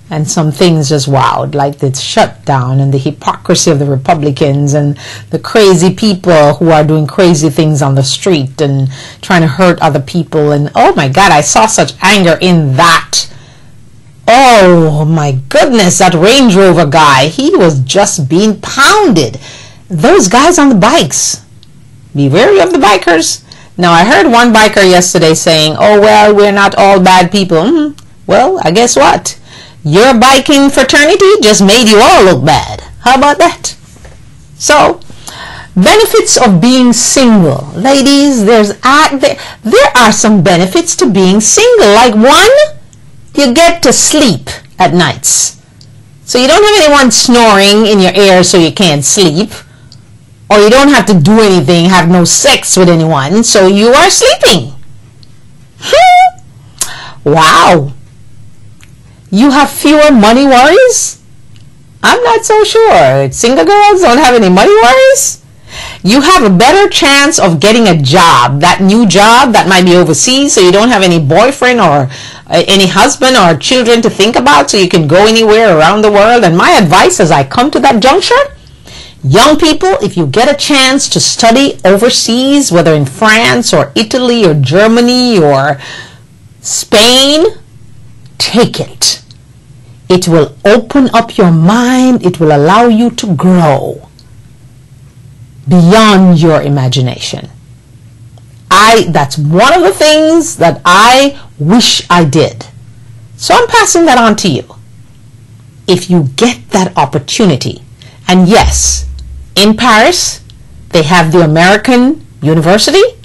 And some things just wowed, like the shutdown and the hypocrisy of the Republicans and the crazy people who are doing crazy things on the street and trying to hurt other people. And oh my God, I saw such anger in that. Oh my goodness, that Range Rover guy, he was just being pounded. Those guys on the bikes, be wary of the bikers. Now, I heard one biker yesterday saying, oh well, we're not all bad people. Well, I guess what? Your biking fraternity just made you all look bad. How about that? So, benefits of being single. Ladies, there are some benefits to being single. Like one, you get to sleep at nights. So you don't have anyone snoring in your ear so you can't sleep. Or you don't have to do anything, have no sex with anyone, so you are sleeping. Wow. You have fewer money worries? I'm not so sure. Single girls don't have any money worries? You have a better chance of getting a job, that new job that might be overseas, so you don't have any boyfriend or any husband or children to think about, so you can go anywhere around the world. And my advice as I come to that juncture, young people, if you get a chance to study overseas, whether in France or Italy or Germany or Spain, take it. It will open up your mind. It will allow you to grow beyond your imagination. That's one of the things that I wish I did. So I'm passing that on to you. If you get that opportunity, and yes, in Paris, they have the American University.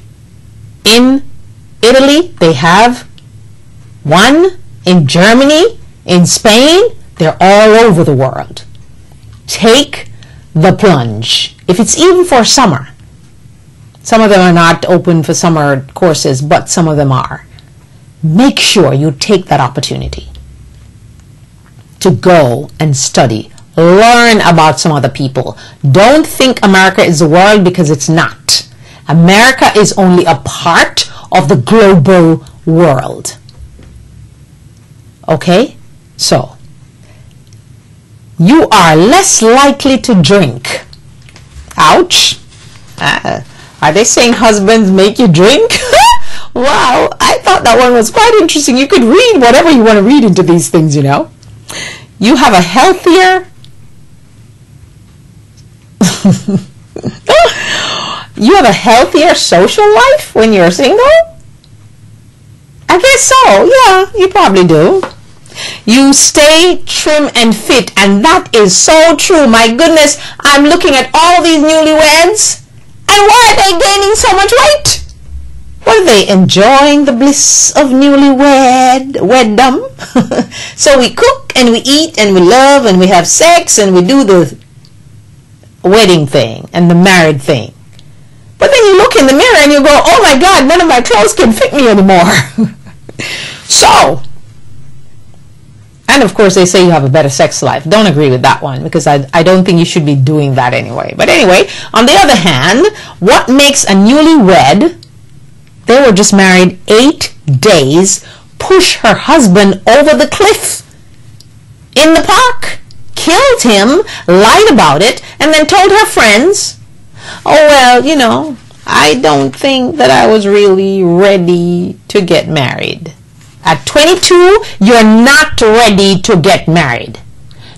In Italy, they have one. In Germany, in Spain, they're all over the world. Take the plunge. If it's even for summer. Some of them are not open for summer courses, but some of them are. Make sure you take that opportunity to go and study. Learn about some other people. Don't think America is the world, because it's not. America is only a part of the global world. Okay? So, you are less likely to drink. Ouch. Are they saying husbands make you drink? Wow, I thought that one was quite interesting. You could read whatever you want to read into these things, you know. You have a healthier... You have a healthier social life when you're single? I guess so. Yeah, you probably do. You stay trim and fit, and that is so true. My goodness, I'm looking at all these newlyweds, and why are they gaining so much weight? Well, they enjoying the bliss of newlywed-weddom. So we cook and we eat and we love and we have sex and we do the wedding thing and the married thing. But then you look in the mirror and you go, oh my God, none of my clothes can fit me anymore. So, and of course they say you have a better sex life. Don't agree with that one, because I don't think you should be doing that anyway. But anyway, on the other hand, what makes a newlywed, they were just married 8 days, push her husband over the cliff in the park, killed him, lied about it, and then told her friends, oh well, you know, I don't think that I was really ready to get married. At 22, you're not ready to get married.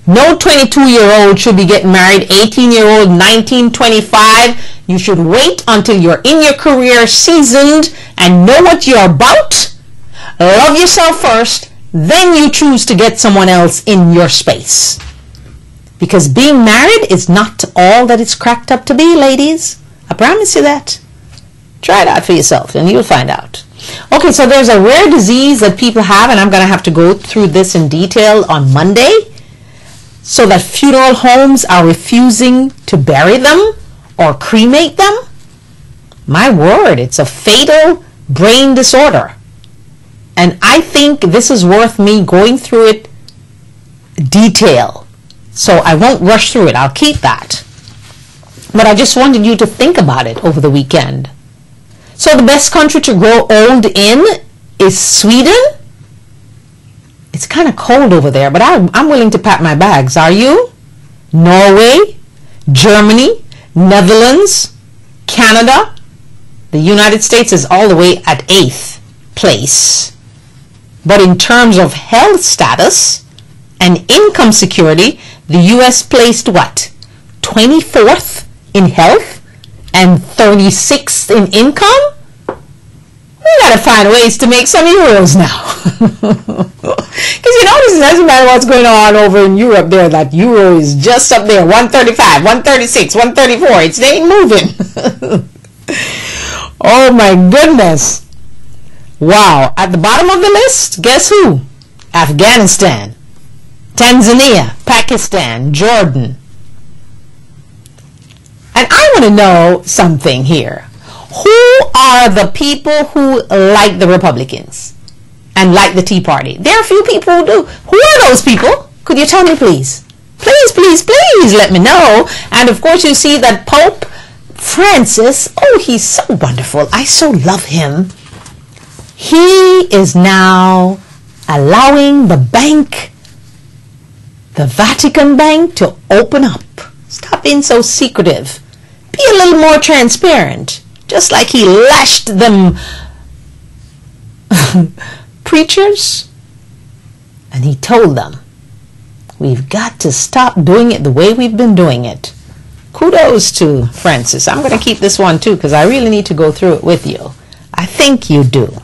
No 22-year-old should be getting married. 18-year-old, 19, 25. You should wait until you're in your career, seasoned, and know what you're about. Love yourself first. Then you choose to get someone else in your space. Because being married is not all that it's cracked up to be, ladies. I promise you that. Try it out for yourself and you'll find out. Okay, so there's a rare disease that people have, and I'm going to have to go through this in detail on Monday, so that funeral homes are refusing to bury them or cremate them. My word, it's a fatal brain disorder. And I think this is worth me going through it detail. So I won't rush through it. I'll keep that. But I just wanted you to think about it over the weekend. So the best country to grow old in is Sweden. It's kind of cold over there, but I'm willing to pack my bags. Are you? Norway, Germany, Netherlands, Canada. The United States is all the way at 8th place. But in terms of health status and income security, the U.S. placed what? 24th in health and 36th in income? We gotta find ways to make some euros now. Because you notice it doesn't matter what's going on over in Europe there, that euro is just up there, 135, 136, 134. It ain't moving. Oh my goodness. Wow. At the bottom of the list, guess who? Afghanistan, Tanzania, Pakistan, Jordan. And I want to know something here. Who are the people who like the Republicans and like the Tea Party? There are a few people who do. Who are those people? Could you tell me, please? Please, please, please let me know. And of course, you see that Pope Francis, oh, he's so wonderful. I so love him. He is now allowing the bank, the Vatican Bank, to open up. Stop being so secretive. Be a little more transparent. Just like he lashed them preachers, and he told them, we've got to stop doing it the way we've been doing it. Kudos to Francis. I'm going to keep this one too, because I really need to go through it with you. I think you do.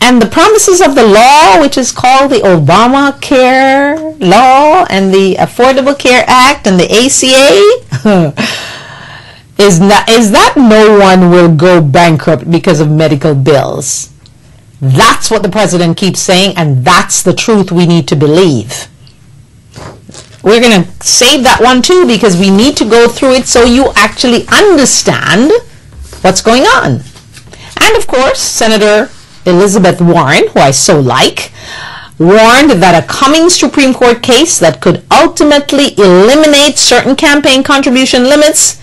And the promises of the law, which is called the Obamacare law and the Affordable Care Act and the ACA, is that no one will go bankrupt because of medical bills. That's what the president keeps saying, and that's the truth we need to believe. We're going to save that one too, because we need to go through it so you actually understand what's going on. And of course, Senator Elizabeth Warren, who I so like, warned that a coming Supreme Court case that could ultimately eliminate certain campaign contribution limits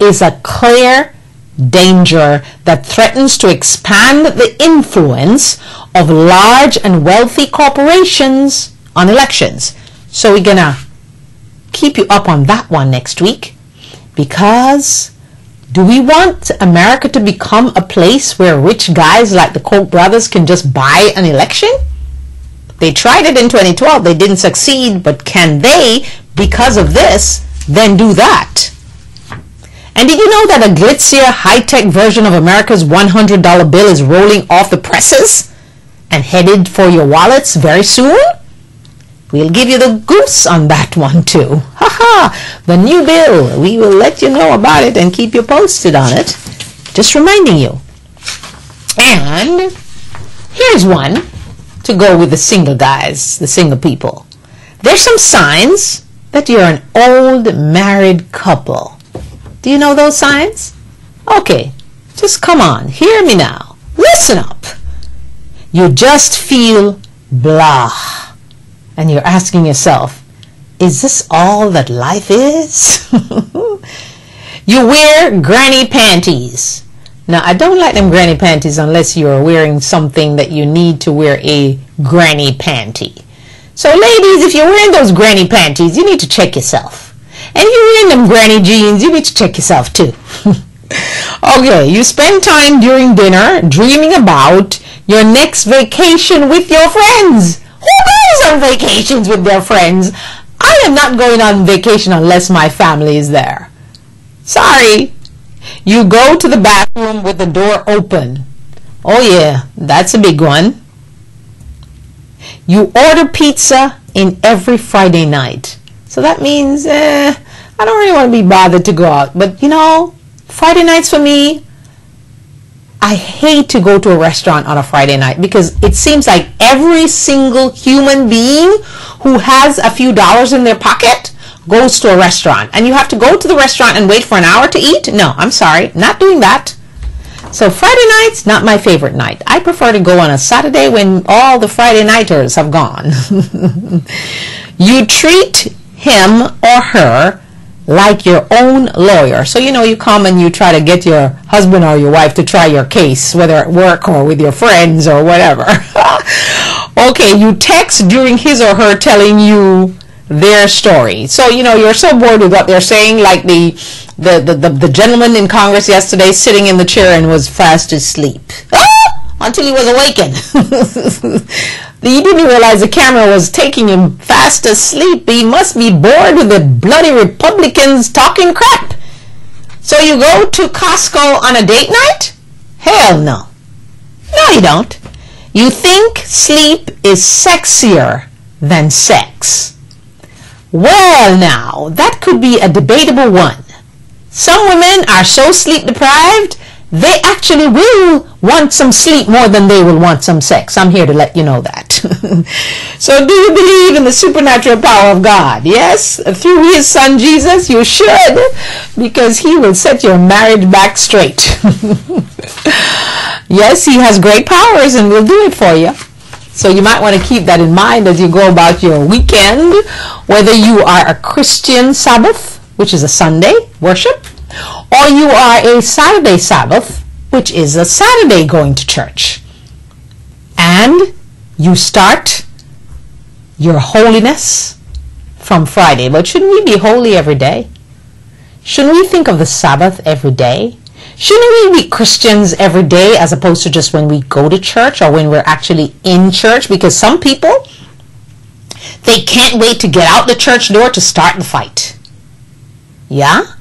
is a clear danger that threatens to expand the influence of large and wealthy corporations on elections. So we're gonna keep you up on that one next week, because do we want America to become a place where rich guys like the Koch brothers can just buy an election? They tried it in 2012. They didn't succeed, but can they, because of this, then do that? And did you know that a glitzier, high-tech version of America's $100 bill is rolling off the presses and headed for your wallets very soon? We'll give you the goose on that one too. Ha! The new bill. We will let you know about it and keep you posted on it. Just reminding you. And here's one to go with the single guys, the single people. There's some signs that you're an old married couple. Do you know those signs? Okay, just come on, hear me now. Listen up. You just feel blah. And you're asking yourself, is this all that life is? You wear granny panties. Now, I don't like them granny panties unless you're wearing something that you need to wear a granny panty. So ladies, if you're wearing those granny panties, you need to check yourself. And if you're wearing them granny jeans, you need to check yourself too. Okay, you spend time during dinner dreaming about your next vacation with your friends. Who goes on vacations with their friends? I am not going on vacation unless my family is there. Sorry. You go to the bathroom with the door open. Oh yeah, that's a big one. You order pizza in every Friday night. So that means, I don't really want to be bothered to go out. But you know, Friday nights for me, I hate to go to a restaurant on a Friday night because it seems like every single human being who has a few dollars in their pocket goes to a restaurant. And you have to go to the restaurant and wait for an hour to eat? No, I'm sorry, not doing that. So Friday night's not my favorite night. I prefer to go on a Saturday when all the Friday nighters have gone. You treat him or her like your own lawyer. So, you know, you come and you try to get your husband or your wife to try your case, whether at work or with your friends or whatever. Okay, you text during his or her telling you their story. So, you know, you're so bored with what they're saying, like the gentleman in Congress yesterday sitting in the chair and was fast asleep. Until he was awakened. He didn't realize the camera was taking him fast asleep. He must be bored with the bloody Republicans talking crap. So you go to Costco on a date night? Hell no. No, you don't. You think sleep is sexier than sex. Well now, that could be a debatable one. Some women are so sleep deprived, they actually will want some sleep more than they will want some sex. I'm here to let you know that. So do you believe in the supernatural power of God? Yes, through his son Jesus, you should, because he will set your marriage back straight. Yes, he has great powers and will do it for you. So you might want to keep that in mind as you go about your weekend, whether you are a Christian Sabbath, which is a Sunday worship, or you are a Saturday Sabbath, which is a Saturday going to church. And you start your holiness from Friday. But shouldn't we be holy every day? Shouldn't we think of the Sabbath every day? Shouldn't we be Christians every day as opposed to just when we go to church or when we're actually in church? Because some people, they can't wait to get out the church door to start the fight. Yeah?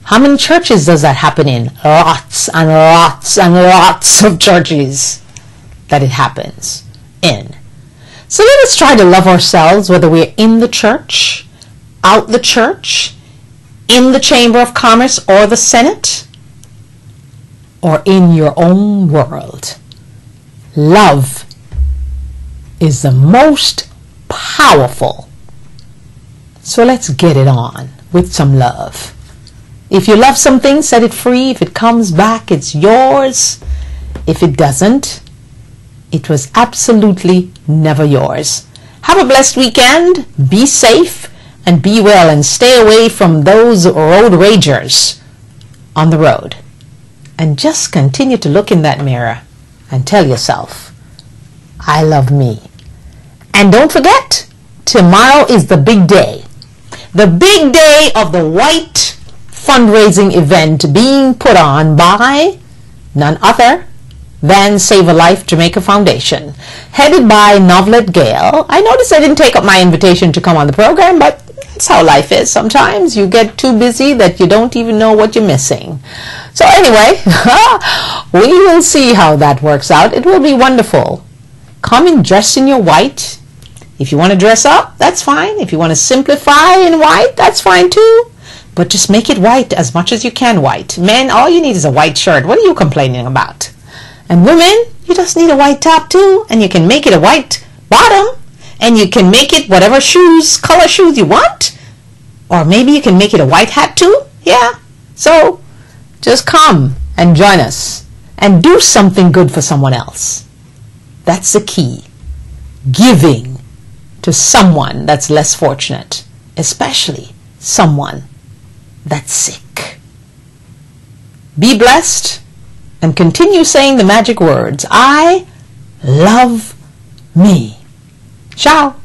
How many churches does that happen in? Lots and lots and lots of churches that it happens in. So let us try to love ourselves, whether we're in the church, out the church, in the Chamber of Commerce or the Senate, or in your own world. Love is the most powerful. So let's get it on with some love. If you love something, set it free. If it comes back, it's yours. If it doesn't, it was absolutely never yours. Have a blessed weekend. Be safe and be well, and stay away from those road ragers on the road. And just continue to look in that mirror and tell yourself, I love me. And don't forget, tomorrow is the big day. The big day of the white fundraising event being put on by none other than Save a Life Jamaica Foundation, headed by Novelet Gale. I noticed I didn't take up my invitation to come on the program, but that's how life is. Sometimes you get too busy that you don't even know what you're missing. So anyway, we will see how that works out. It will be wonderful. Come and dress in your white. If you want to dress up, that's fine. If you want to simplify in white, that's fine too. But just make it white as much as you can white. Men, all you need is a white shirt. What are you complaining about? And women, you just need a white top too. And you can make it a white bottom. And you can make it whatever shoes, color shoes you want. Or maybe you can make it a white hat too. Yeah. So just come and join us. And do something good for someone else. That's the key. Giving to someone that's less fortunate. Especially someone that's sick. Be blessed and continue saying the magic words. I love me. Ciao.